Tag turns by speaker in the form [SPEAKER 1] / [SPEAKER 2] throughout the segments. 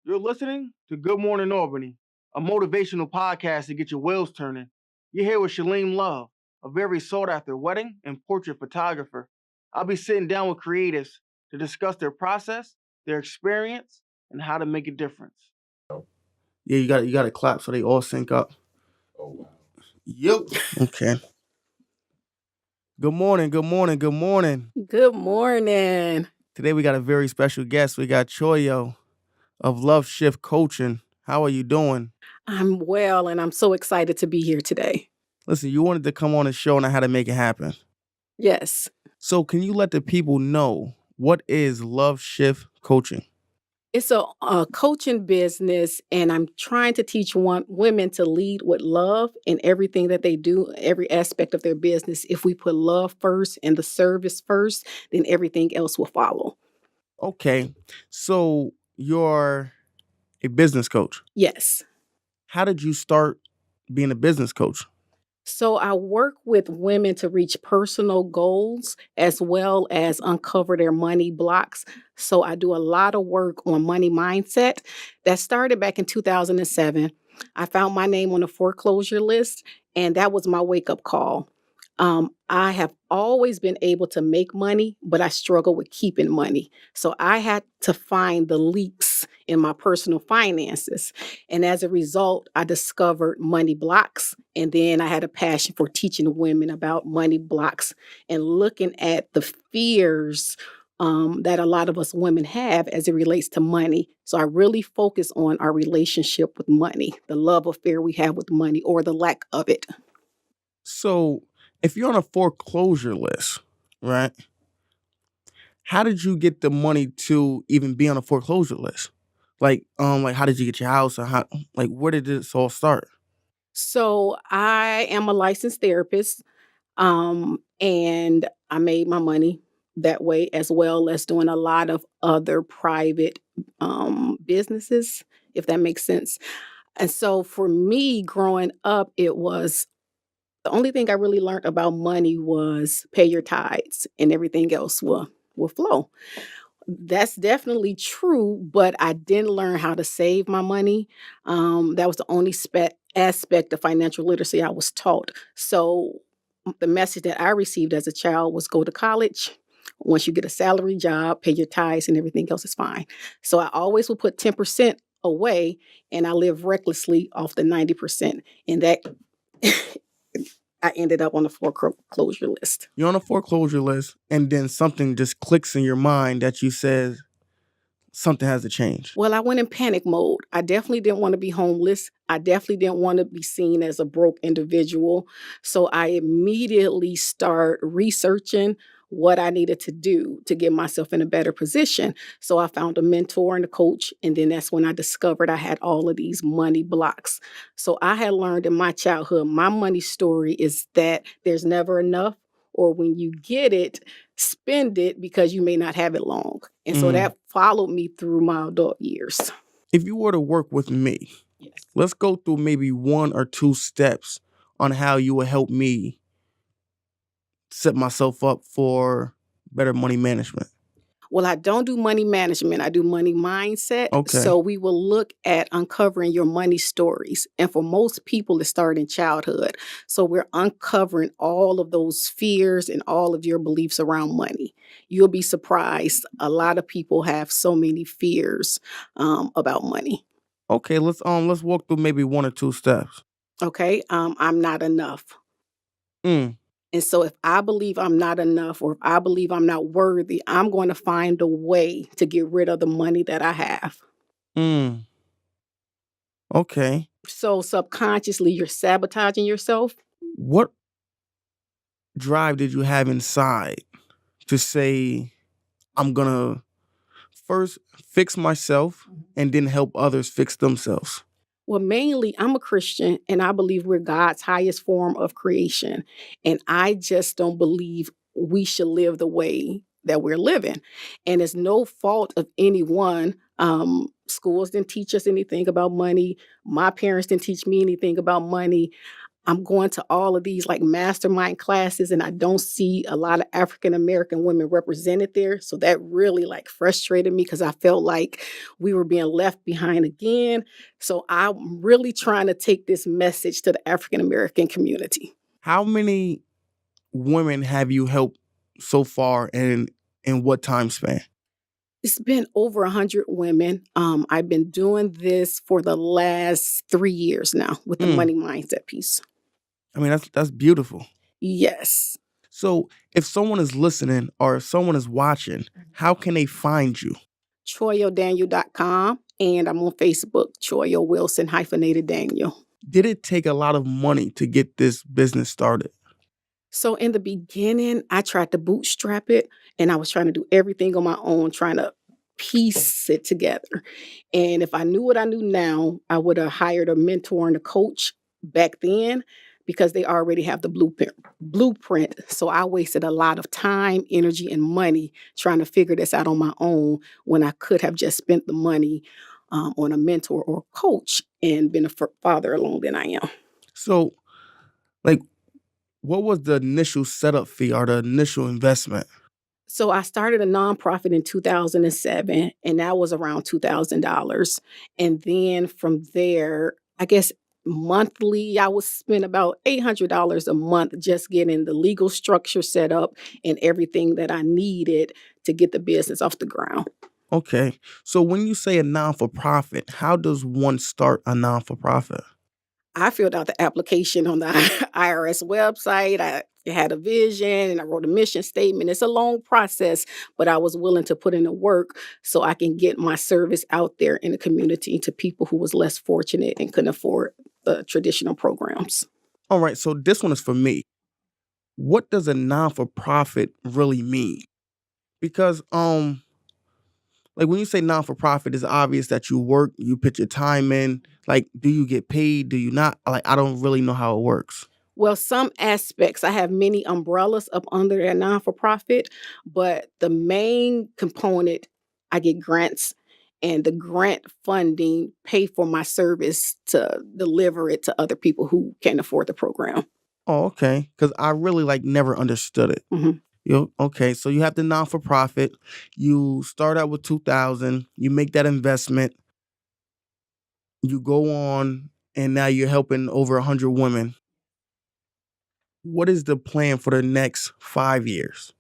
[SPEAKER 1] You're listening to Good Morning Albany, a motivational podcast to get your wheels turning. You're here with Shalene Love, a very sought after wedding and portrait photographer. I'll be sitting down with creatives to discuss their process, their experience, and how to make a difference. Yeah, you got to clap so they all sync up. Oh wow. Yep. Okay. Good morning. Good morning. Good morning.
[SPEAKER 2] Good morning.
[SPEAKER 1] Today we got a very special guest. We got Choyo of Love Shift Coaching. How are you doing?
[SPEAKER 2] I'm well, and I'm so excited to be here today.
[SPEAKER 1] Listen, you wanted to come on the show and how to make it happen.
[SPEAKER 2] Yes.
[SPEAKER 1] So can you let the people know what is Love Shift Coaching?
[SPEAKER 2] It's a coaching business, and I'm trying to teach women to lead with love in everything that they do, every aspect of their business. If we put love first and the service first, then everything else will follow.
[SPEAKER 1] Okay, so you're a business coach.
[SPEAKER 2] Yes.
[SPEAKER 1] How did you start being a business coach?
[SPEAKER 2] So I work with women to reach personal goals as well as uncover their money blocks. So I do a lot of work on money mindset. That started back in 2007. I found my name on the foreclosure list, and that was my wake-up call. I have always been able to make money, but I struggle with keeping money. So I had to find the leaks in my personal finances. And as a result, I discovered money blocks. And then I had a passion for teaching women about money blocks and looking at the fears that a lot of us women have as it relates to money. So I really focus on our relationship with money, the love affair we have with money or the lack of it.
[SPEAKER 1] So if you're on a foreclosure list, right? How did you get the money to even be on a foreclosure list? Like how did you get your house, or how, like where did this all start?
[SPEAKER 2] So I am a licensed therapist, and I made my money that way as well as doing a lot of other private businesses, if that makes sense. And so for me growing up, it was the only thing I really learned about money was pay your tithes and everything else will flow. That's definitely true, but I didn't learn how to save my money. That was the only aspect of financial literacy I was taught. So the message that I received as a child was go to college. Once you get a salary job, pay your tithes and everything else is fine. So I always would put 10% away, and I live recklessly off the 90%. And that I ended up on the foreclosure list.
[SPEAKER 1] You're on a foreclosure list, and then something just clicks in your mind that you said something has to change.
[SPEAKER 2] Well, I went in panic mode. I definitely didn't want to be homeless. I definitely didn't want to be seen as a broke individual. So I immediately start researching what I needed to do to get myself in a better position. So I found a mentor and a coach, and then that's when I discovered I had all of these money blocks. So I had learned in my childhood, my money story is that there's never enough, or when you get it, spend it because you may not have it long. And so that followed me through my adult years.
[SPEAKER 1] If you were to work with me,
[SPEAKER 2] Yes.
[SPEAKER 1] let's go through maybe one or two steps on how you would help me set myself up for better money management.
[SPEAKER 2] Well, I don't do money management. I do money mindset.
[SPEAKER 1] Okay.
[SPEAKER 2] So we will look at uncovering your money stories. And for most people, it started in childhood. So we're uncovering all of those fears and all of your beliefs around money. You'll be surprised. A lot of people have so many fears about money.
[SPEAKER 1] Okay, let's walk through maybe one or two steps.
[SPEAKER 2] Okay. I'm not enough.
[SPEAKER 1] Mm.
[SPEAKER 2] And so if I believe I'm not enough, or if I believe I'm not worthy, I'm going to find a way to get rid of the money that I have.
[SPEAKER 1] Mm. Okay.
[SPEAKER 2] So subconsciously, you're sabotaging yourself.
[SPEAKER 1] What drive did you have inside to say, I'm gonna first fix myself and then help others fix themselves?
[SPEAKER 2] Well, mainly, I'm a Christian, and I believe we're God's highest form of creation. And I just don't believe we should live the way that we're living. And it's no fault of anyone. Schools didn't teach us anything about money. My parents didn't teach me anything about money. I'm going to all of these like mastermind classes and I don't see a lot of African American women represented there. So that really like frustrated me because I felt like we were being left behind again. So I'm really trying to take this message to the African American community.
[SPEAKER 3] How many women have you helped so far and in what time span?
[SPEAKER 2] It's been over 100 women. I've been doing this for the last 3 years now with the money mindset piece.
[SPEAKER 3] I mean, that's beautiful.
[SPEAKER 2] Yes.
[SPEAKER 3] So if someone is listening or if someone is watching, how can they find you?
[SPEAKER 2] ChoyoDaniel.com, and I'm on Facebook, Choyo Wilson hyphenated Daniel.
[SPEAKER 3] Did it take a lot of money to get this business started?
[SPEAKER 2] So in the beginning, I tried to bootstrap it and I was trying to do everything on my own, trying to piece it together. And if I knew what I knew now, I would have hired a mentor and a coach back then because they already have the blueprint. So I wasted a lot of time, energy, and money trying to figure this out on my own when I could have just spent the money on a mentor or coach and been a farther along than I am.
[SPEAKER 3] So, like, what was the initial setup fee or the initial investment?
[SPEAKER 2] So I started a nonprofit in 2007, and that was around $2,000. And then from there, I guess monthly, I would spend about $800 a month just getting the legal structure set up and everything that I needed to get the business off the ground.
[SPEAKER 3] Okay. So when you say a non-for-profit, how does one start a non-for-profit?
[SPEAKER 2] I filled out the application on the IRS website. I had a vision and I wrote a mission statement. It's a long process, but I was willing to put in the work so I can get my service out there in the community to people who was less fortunate and couldn't afford the traditional programs.
[SPEAKER 3] All right. So this one is for me. What does a non-for-profit really mean? Because like when you say non-for-profit, it's obvious that you work, you put your time in. Like, do you get paid? Do you not? Like, I don't really know how it works.
[SPEAKER 2] Well, some aspects, I have many umbrellas up under that non-for-profit, but the main component, I get grants and the grant funding pay for my service to deliver it to other people who can't afford the program.
[SPEAKER 3] Oh, okay. Because I really like never understood it. Okay, so you have the non-for-profit. You start out with $2,000. You make that investment. You go on, and now you're helping over 100 women. What is the plan for the next 5 years?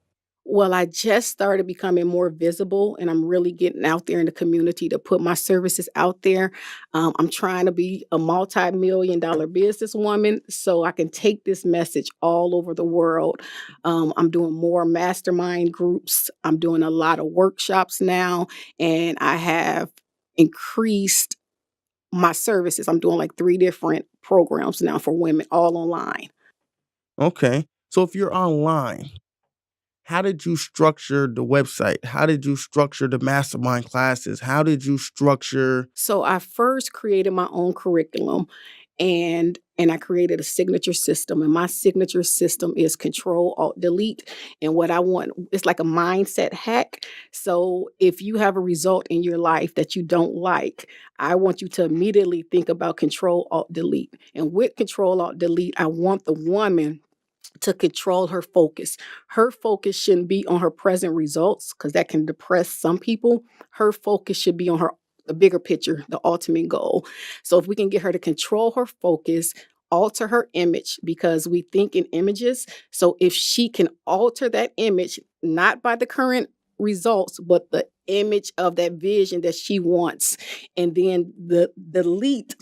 [SPEAKER 2] Well, I just started becoming more visible and I'm really getting out there in the community to put my services out there. I'm trying to be a multi-million-dollar businesswoman so I can take this message all over the world. I'm doing more mastermind groups. I'm doing a lot of workshops now, and I have increased my services. I'm doing like 3 different programs now for women, all online.
[SPEAKER 3] Okay, so if you're online, how did you structure the website? How did you structure the mastermind classes? How did you structure?
[SPEAKER 2] So I first created my own curriculum and I created a signature system, and my signature system is Control Alt Delete. And what I want, it's like a mindset hack. So if you have a result in your life that you don't like, I want you to immediately think about Control Alt Delete. And with Control Alt Delete, I want the woman to control her focus. Her focus shouldn't be on her present results because that can depress some people. Her focus should be on the bigger picture, the ultimate goal. So if we can get her to control her focus, alter her image, because we think in images. So if she can alter that image, not by the current results, but the image of that vision that she wants, and then delete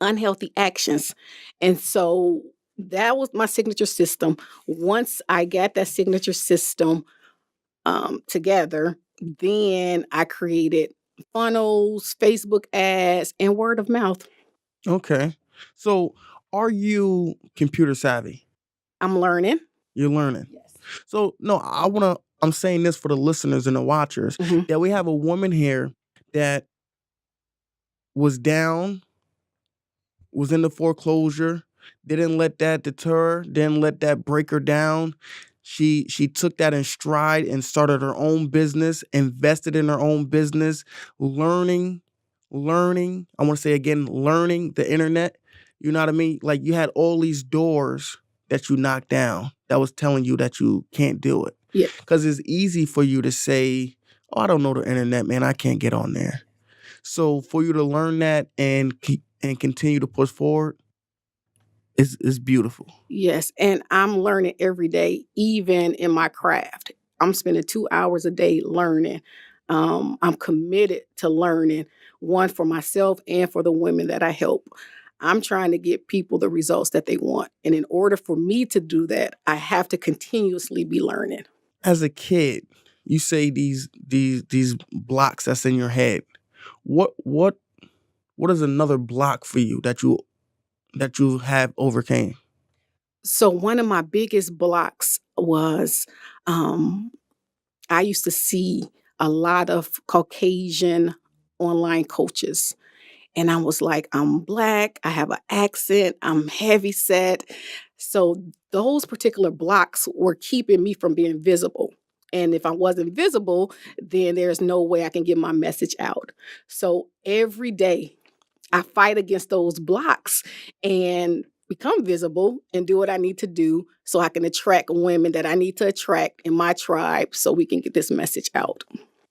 [SPEAKER 2] unhealthy actions. And so that was my signature system. Once I got that signature system together, then I created funnels, Facebook ads, and word of mouth.
[SPEAKER 3] Okay, so are you computer savvy?
[SPEAKER 2] I'm learning.
[SPEAKER 3] You're learning.
[SPEAKER 2] Yes.
[SPEAKER 3] So no, I'm saying this for the listeners and the watchers, that we have a woman here that was down, was in the foreclosure, didn't let that deter her, didn't let that break her down. She took that in stride and started her own business, invested in her own business, learning learning, I want to say again, learning the internet, you know what I mean? Like you had all these doors that you knocked down that was telling you that you can't do it.
[SPEAKER 2] Yeah.
[SPEAKER 3] Because it's easy for you to say, oh, I don't know the internet, man. I can't get on there. So for you to learn that and continue to push forward is beautiful.
[SPEAKER 2] Yes, and I'm learning every day, even in my craft. I'm spending 2 hours a day learning. I'm committed to learning, one for myself and for the women that I help. I'm trying to get people the results that they want. And in order for me to do that, I have to continuously be learning.
[SPEAKER 3] As a kid, you say these blocks that's in your head. What is another block for you that you have overcame?
[SPEAKER 2] So one of my biggest blocks was I used to see a lot of Caucasian online coaches. And I was like, I'm Black, I have an accent, I'm heavy set. So those particular blocks were keeping me from being visible. And if I wasn't visible, then there's no way I can get my message out. So every day I fight against those blocks and become visible and do what I need to do so I can attract women that I need to attract in my tribe so we can get this message out.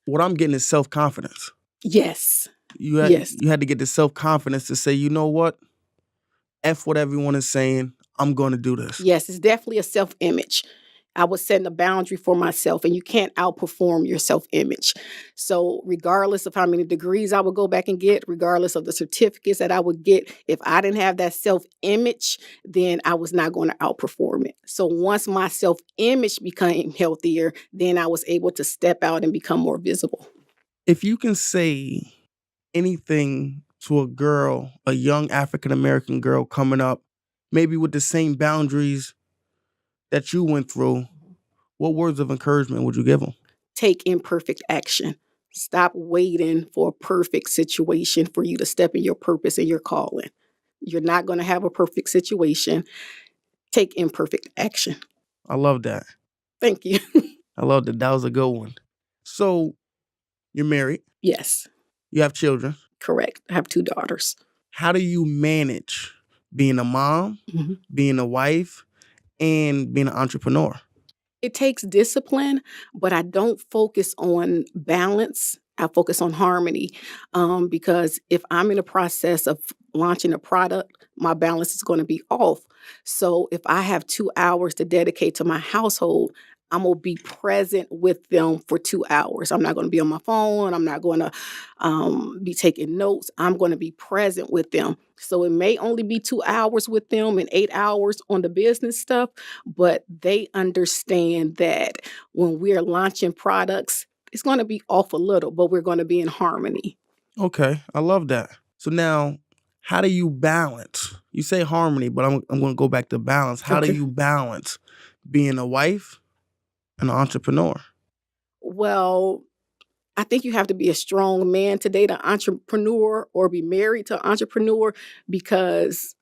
[SPEAKER 3] What I'm getting is self-confidence.
[SPEAKER 2] Yes.
[SPEAKER 3] You had to get the self-confidence to say, you know what? F what everyone is saying. I'm going to do this.
[SPEAKER 2] Yes, it's definitely a self-image. I was setting a boundary for myself, and you can't outperform your self-image. So regardless of how many degrees I would go back and get, regardless of the certificates that I would get, if I didn't have that self-image, then I was not going to outperform it. So once my self-image became healthier, then I was able to step out and become more visible.
[SPEAKER 3] If you can say anything to a girl, a young African-American girl coming up, maybe with the same boundaries that you went through, what words of encouragement would you give them?
[SPEAKER 2] Take imperfect action. Stop waiting for a perfect situation for you to step in your purpose and your calling. You're not going to have a perfect situation. Take imperfect action.
[SPEAKER 3] I love that.
[SPEAKER 2] Thank you.
[SPEAKER 3] I love that. That was a good one. So you're married.
[SPEAKER 2] Yes,
[SPEAKER 3] You have children.
[SPEAKER 2] correct. I have 2 daughters.
[SPEAKER 3] How do you manage being a mom, being a wife, and being an entrepreneur?
[SPEAKER 2] It takes discipline, but I don't focus on balance. I focus on harmony because if I'm in the process of launching a product, my balance is going to be off. So if I have 2 hours to dedicate to my household, I'm going to be present with them for 2 hours. I'm not going to be on my phone. I'm not going to be taking notes. I'm going to be present with them. So it may only be 2 hours with them and 8 hours on the business stuff, but they understand that when we're launching products, it's going to be off a little, but we're going to be in harmony.
[SPEAKER 3] Okay, I love that. So now, how do you balance? You say harmony, but I'm going to go back to balance. How do you balance being a wife and an entrepreneur?
[SPEAKER 2] Well, I think you have to be a strong man to date an entrepreneur or be married to an entrepreneur because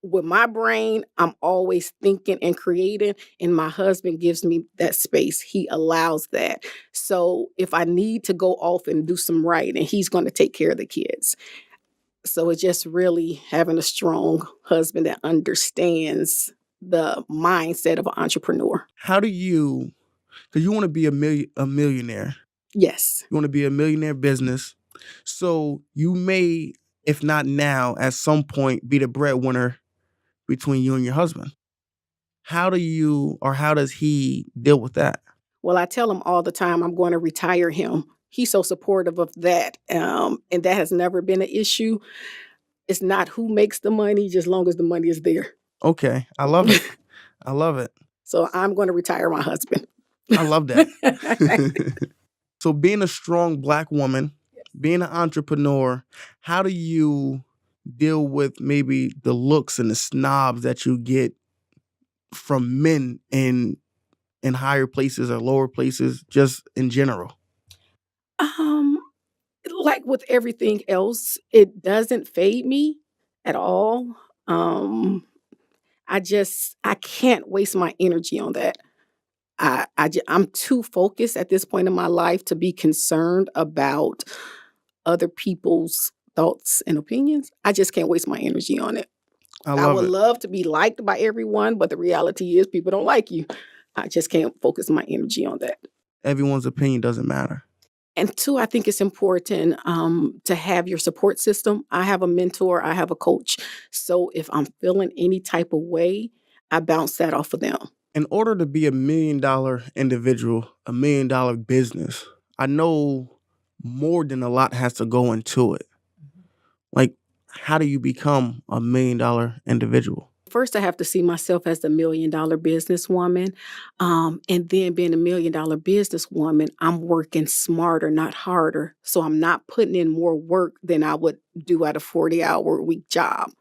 [SPEAKER 2] with my brain, I'm always thinking and creating, and my husband gives me that space. He allows that. So if I need to go off and do some writing, he's going to take care of the kids. So it's just really having a strong husband that understands the mindset of an entrepreneur.
[SPEAKER 3] How do you, because you want to be a millionaire.
[SPEAKER 2] Yes.
[SPEAKER 3] You want to be a millionaire business. So you may, if not now, at some point be the breadwinner between you and your husband. How does he deal with that?
[SPEAKER 2] Well, I tell him all the time I'm going to retire him. He's so supportive of that. And that has never been an issue. It's not who makes the money, just as long as the money is there.
[SPEAKER 3] Okay. I love it. I love it.
[SPEAKER 2] So I'm going to retire my husband.
[SPEAKER 3] I love that. So being a strong Black woman, being an entrepreneur, how do you deal with maybe the looks and the snobs that you get from men in higher places or lower places, just in general?
[SPEAKER 2] Like with everything else, it doesn't fade me at all. I can't waste my energy on that. I'm too focused at this point in my life to be concerned about other people's thoughts and opinions, I just can't waste my energy on it.
[SPEAKER 3] I
[SPEAKER 2] I
[SPEAKER 3] love
[SPEAKER 2] would
[SPEAKER 3] it.
[SPEAKER 2] love to be liked by everyone, but the reality is people don't like you. I just can't focus my energy on that.
[SPEAKER 3] Everyone's opinion doesn't matter.
[SPEAKER 2] And two, I think it's important to have your support system. I have a mentor, I have a coach. So if I'm feeling any type of way, I bounce that off of them.
[SPEAKER 3] In order to be $1 million individual, $1 million business, I know more than a lot has to go into it. Like, how do you become $1 million individual?
[SPEAKER 2] First, I have to see myself as the $1 million businesswoman. And then being a $1 million businesswoman, I'm working smarter, not harder. So I'm not putting in more work than I would do at a 40-hour-a-week job.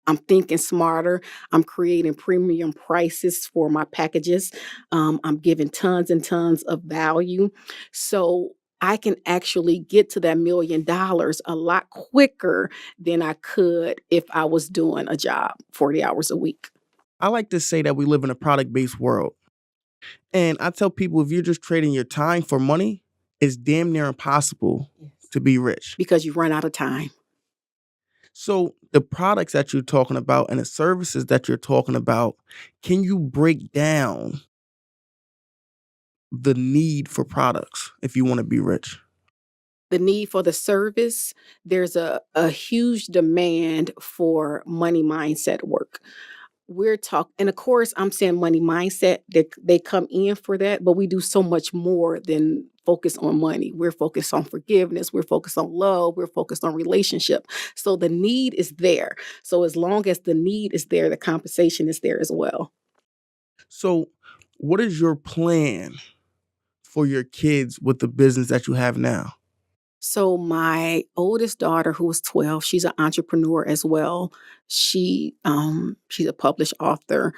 [SPEAKER 2] I'm thinking smarter. I'm creating premium prices for my packages. I'm giving tons and tons of value. So I can actually get to that $1 million a lot quicker than I could if I was doing a job 40 hours a week.
[SPEAKER 3] I like to say that we live in a product-based world. And I tell people, if you're just trading your time for money, it's damn near impossible to be rich.
[SPEAKER 2] Because you run out of time.
[SPEAKER 3] So the products that you're talking about and the services that you're talking about, can you break down the need for products if you want to be rich?
[SPEAKER 2] The need for the service, there's a huge demand for money mindset work. We're talking, and of course, I'm saying money mindset, they come in for that, but we do so much more than focus on money. We're focused on forgiveness. We're focused on love. We're focused on relationship. So the need is there. So as long as the need is there, the compensation is there as well.
[SPEAKER 3] So what is your plan for your kids with the business that you have now?
[SPEAKER 2] So my oldest daughter, who is 12, she's an entrepreneur as well. She's a published author.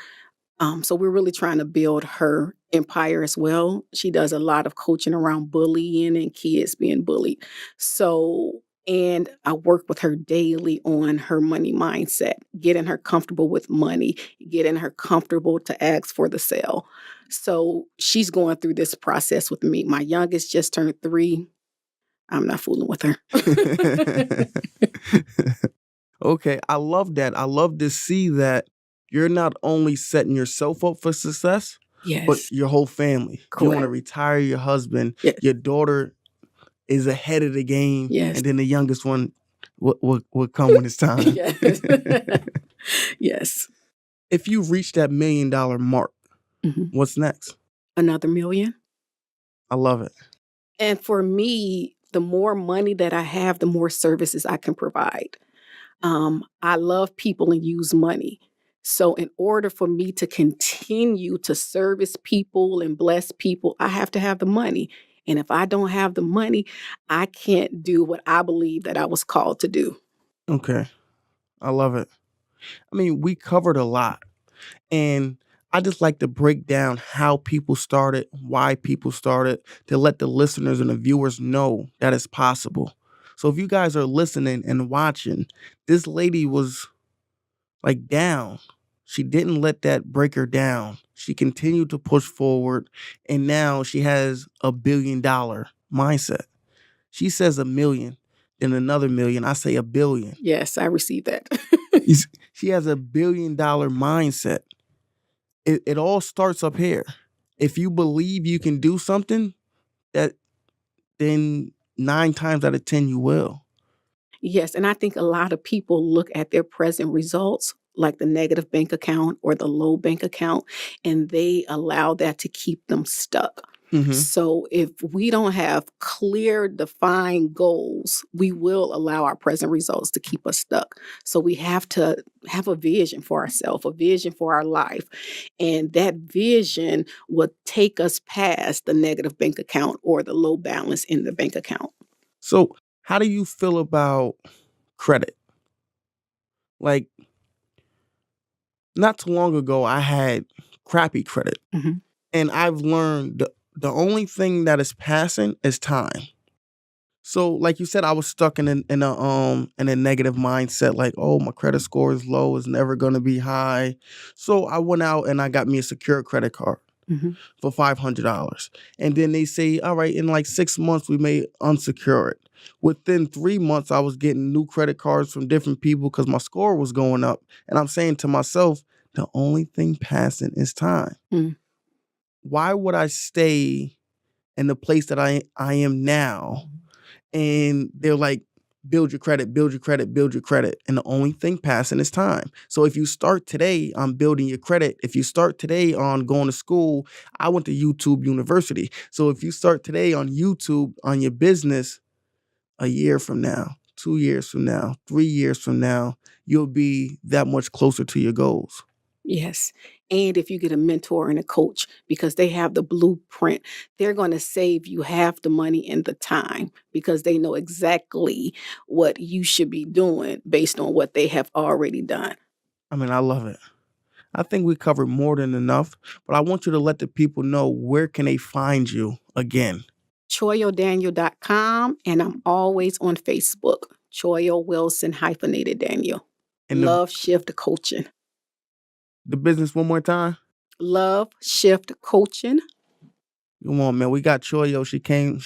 [SPEAKER 2] So we're really trying to build her empire as well. She does a lot of coaching around bullying and kids being bullied. So, and I work with her daily on her money mindset, getting her comfortable with money, getting her comfortable to ask for the sale. So she's going through this process with me. My youngest just turned 3. I'm not fooling with her.
[SPEAKER 3] Okay, I love that. I love to see that you're not only setting yourself up for success, but
[SPEAKER 2] Yes.
[SPEAKER 3] your whole family.
[SPEAKER 2] Correct.
[SPEAKER 3] You want to retire your husband.
[SPEAKER 2] Yes.
[SPEAKER 3] Your daughter is ahead of the game.
[SPEAKER 2] Yes.
[SPEAKER 3] And then the youngest one will come when it's time.
[SPEAKER 2] Yes. Yes.
[SPEAKER 3] If you reach that $1 million mark, what's next?
[SPEAKER 2] Another $1 million.
[SPEAKER 3] I love it.
[SPEAKER 2] And for me, the more money that I have, the more services I can provide. I love people and use money. So in order for me to continue to service people and bless people, I have to have the money. And if I don't have the money, I can't do what I believe that I was called to do.
[SPEAKER 3] Okay. I love it. I mean, we covered a lot. And I just like to break down how people started, why people started, to let the listeners and the viewers know that it's possible. So if you guys are listening and watching, this lady was like down. She didn't let that break her down. She continued to push forward, and now she has $1 billion mindset. She says 1 million, then another million. I say 1 billion.
[SPEAKER 2] Yes, I received that.
[SPEAKER 3] She has $1 billion mindset. It all starts up here. If you believe you can do something, then 9 times out of 10 you will.
[SPEAKER 2] Yes, and I think a lot of people look at their present results, like the negative bank account or the low bank account, and they allow that to keep them stuck. So if we don't have clear, defined goals, we will allow our present results to keep us stuck. So we have to have a vision for ourselves, a vision for our life. And that vision will take us past the negative bank account or the low balance in the bank account.
[SPEAKER 3] So how do you feel about credit? Like, not too long ago, I had crappy credit. And I've learned the only thing that is passing is time. So, like you said, I was stuck in a negative mindset, like, oh, my credit score is low, it's never gonna be high. So I went out and I got me a secure credit card. for $500. And then they say, all right, in like 6 months, we may unsecure it. Within 3 months, I was getting new credit cards from different people because my score was going up. And I'm saying to myself, the only thing passing is time. Why would I stay in the place that I am now? And they're like, build your credit, build your credit, build your credit. And the only thing passing is time. So if you start today on building your credit, if you start today on going to school, I went to YouTube University. So if you start today on YouTube, on your business, a year from now, 2 years from now, 3 years from now, you'll be that much closer to your goals.
[SPEAKER 2] Yes. And if you get a mentor and a coach, because they have the blueprint, they're going to save you half the money and the time because they know exactly what you should be doing based on what they have already done.
[SPEAKER 3] I mean, I love it. I think we covered more than enough, but I want you to let the people know, where can they find you again?
[SPEAKER 2] ChoyoDaniel.com, and I'm always on Facebook. Choyo Wilson hyphenated Daniel.
[SPEAKER 3] And
[SPEAKER 2] Love Shift Coaching.
[SPEAKER 3] The business one more time.
[SPEAKER 2] Love Shift Coaching.
[SPEAKER 3] Come on, man. We got Choyo. She came,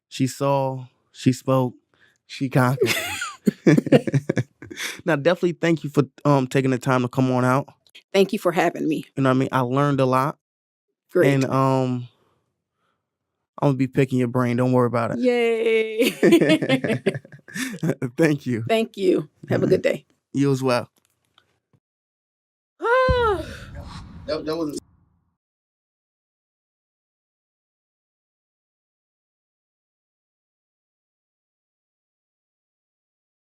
[SPEAKER 3] she saw, she spoke, she conquered. Now, definitely thank you for taking the time to come on out.
[SPEAKER 2] Thank you for having me.
[SPEAKER 3] You know what I mean? I learned a lot.
[SPEAKER 2] Great.
[SPEAKER 3] And I'm gonna be picking your brain. Don't worry about it.
[SPEAKER 2] Yay.
[SPEAKER 3] Thank you.
[SPEAKER 2] Thank you. Have a good day.
[SPEAKER 3] You as well. That was